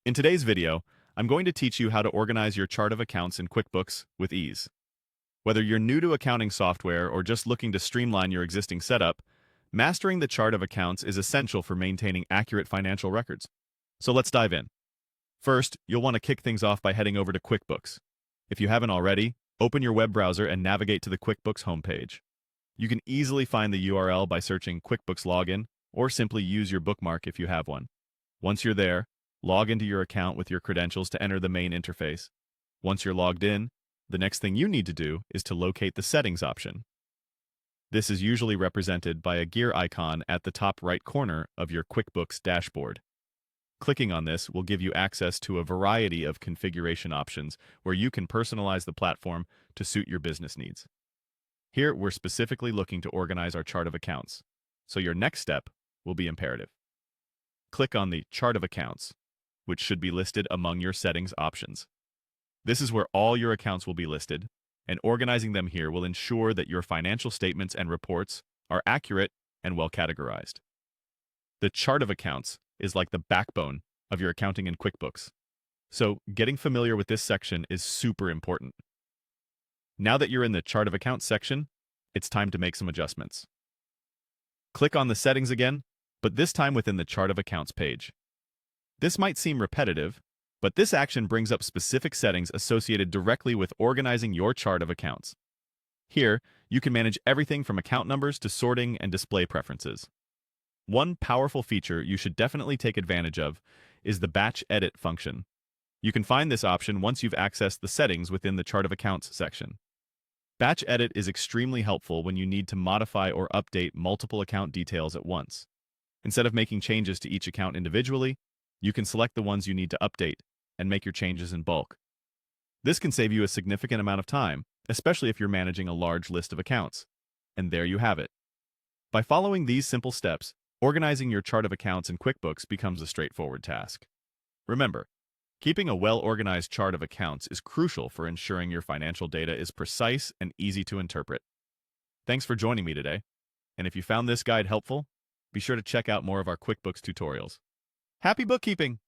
In today's video, I'm going to teach you how to organize your chart of accounts in QuickBooks with ease. Whether you're new to accounting software or just looking to streamline your existing setup, mastering the chart of accounts is essential for maintaining accurate financial records. So let's dive in. First, you'll want to kick things off by heading over to QuickBooks. If you haven't already, open your web browser and navigate to the QuickBooks homepage. You can easily find the URL by searching QuickBooks Login or simply use your bookmark if you have one. Once you're there, log into your account with your credentials to enter the main interface. Once you're logged in, the next thing you need to do is to locate the Settings option. This is usually represented by a gear icon at the top right corner of your QuickBooks dashboard. Clicking on this will give you access to a variety of configuration options where you can personalize the platform to suit your business needs. Here, we're specifically looking to organize our chart of accounts, so your next step will be imperative. Click on the Chart of Accounts, which should be listed among your settings options. This is where all your accounts will be listed, and organizing them here will ensure that your financial statements and reports are accurate and well categorized. The Chart of Accounts is like the backbone of your accounting in QuickBooks, so getting familiar with this section is super important. Now that you're in the Chart of Accounts section, it's time to make some adjustments. Click on the Settings again, but this time within the Chart of Accounts page. This might seem repetitive, but this action brings up specific settings associated directly with organizing your chart of accounts. Here, you can manage everything from account numbers to sorting and display preferences. One powerful feature you should definitely take advantage of is the Batch Edit function. You can find this option once you've accessed the settings within the Chart of Accounts section. Batch Edit is extremely helpful when you need to modify or update multiple account details at once. Instead of making changes to each account individually, you can select the ones you need to update and make your changes in bulk. This can save you a significant amount of time, especially if you're managing a large list of accounts. And there you have it. By following these simple steps, organizing your chart of accounts in QuickBooks becomes a straightforward task. Remember, keeping a well-organized chart of accounts is crucial for ensuring your financial data is precise and easy to interpret. Thanks for joining me today. And if you found this guide helpful, be sure to check out more of our QuickBooks tutorials. Happy bookkeeping!